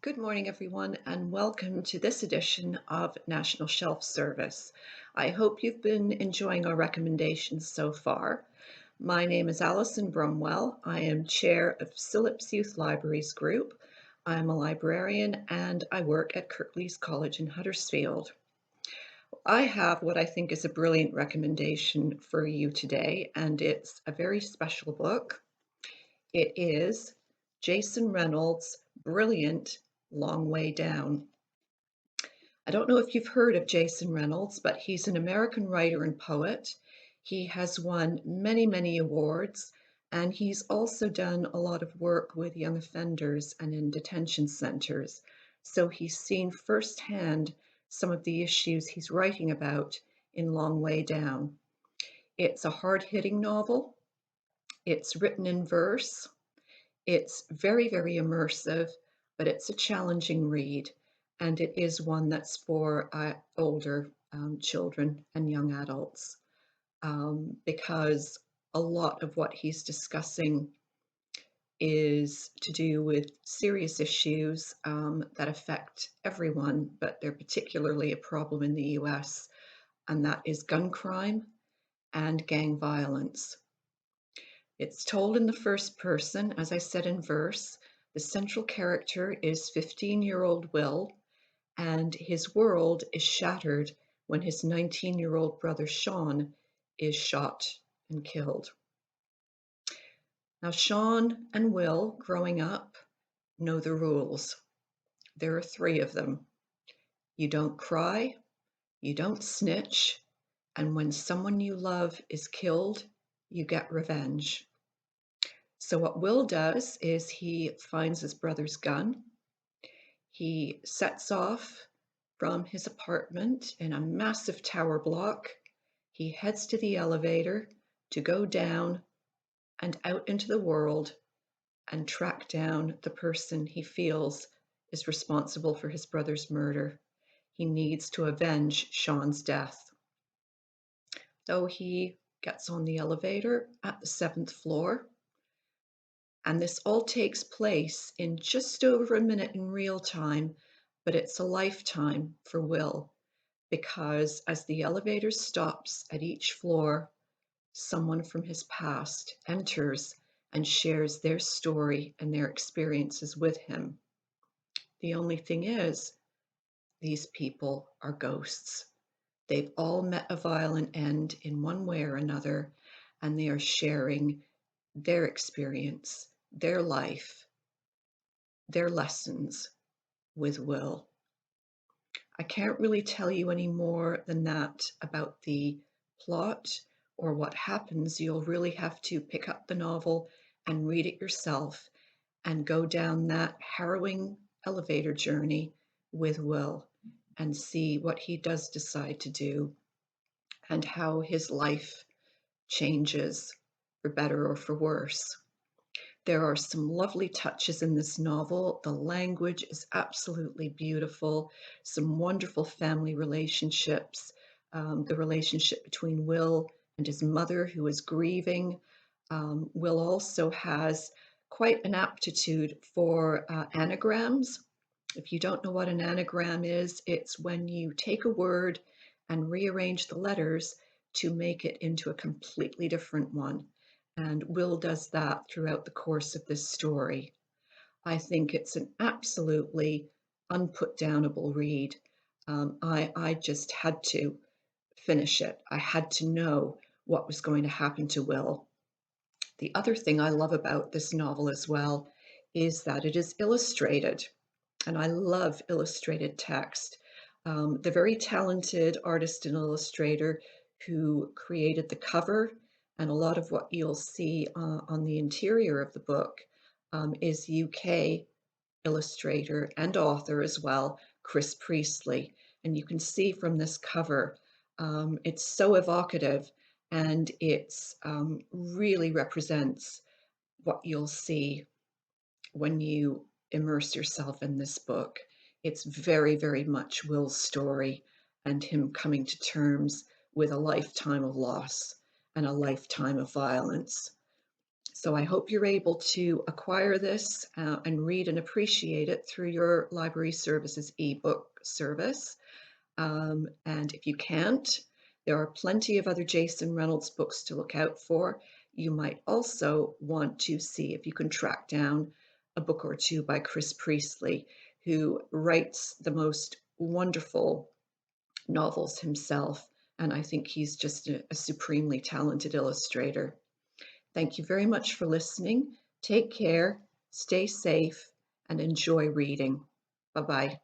Good morning, everyone, and welcome to this edition of National Shelf Service. I hope you've been enjoying our recommendations so far. My name is Alison Brumwell. I am chair of Phillips Youth Libraries Group. I'm a librarian and I work at Kirklees College in Huddersfield. I have what I think is a brilliant recommendation for you today, and it's a very special book. It is Jason Reynolds' brilliant Long Way Down. I don't know if you've heard of Jason Reynolds, but he's an American writer and poet. He has won many, many awards, and he's also done a lot of work with young offenders and in detention centers. So he's seen firsthand some of the issues he's writing about in Long Way Down. It's a hard-hitting novel. It's written in verse. It's very, very immersive, but it's a challenging read, and it is one that's for older children and young adults because a lot of what he's discussing is to do with serious issues that affect everyone, but they're particularly a problem in the US, and that is gun crime and gang violence. It's told in the first person, as I said, in verse. The central character is 15-year-old Will, and his world is shattered when his 19-year-old brother Sean is shot and killed. Now, Sean and Will, growing up, know the rules. There are three of them. You don't cry, you don't snitch, and when someone you love is killed, you get revenge. So what Will does is he finds his brother's gun. He sets off from his apartment in a massive tower block. He heads to the elevator to go down and out into the world and track down the person he feels is responsible for his brother's murder. He needs to avenge Sean's death. So he gets on the elevator at the 7th floor. And this all takes place in just over a minute in real time, but it's a lifetime for Will because as the elevator stops at each floor, someone from his past enters and shares their story and their experiences with him. The only thing is, these people are ghosts. They've all met a violent end in one way or another, and they are sharing their experience, their life, their lessons with Will. I can't really tell you any more than that about the plot or what happens. You'll really have to pick up the novel and read it yourself and go down that harrowing elevator journey with Will and see what he does decide to do and how his life changes for better or for worse. There are some lovely touches in this novel. The language is absolutely beautiful, some wonderful family relationships, the relationship between Will and his mother, who is grieving. Will also has quite an aptitude for anagrams. If you don't know what an anagram is, it's when you take a word and rearrange the letters to make it into a completely different one. And Will does that throughout the course of this story. I think it's an absolutely unputdownable read. I just had to finish it. I had to know what was going to happen to Will. The other thing I love about this novel as well is that it is illustrated, and I love illustrated text. The very talented artist and illustrator who created the cover and a lot of what you'll see on the interior of the book is UK illustrator and author as well, Chris Priestley. And you can see from this cover, it's so evocative and it's really represents what you'll see when you immerse yourself in this book. It's very, very much Will's story and him coming to terms with a lifetime of loss and a lifetime of violence. So I hope you're able to acquire this and read and appreciate it through your library services ebook service. And if you can't, there are plenty of other Jason Reynolds books to look out for. You might also want to see if you can track down a book or two by Chris Priestley, who writes the most wonderful novels himself. And I think he's just a supremely talented illustrator. Thank you very much for listening. Take care, stay safe, and enjoy reading. Bye-bye.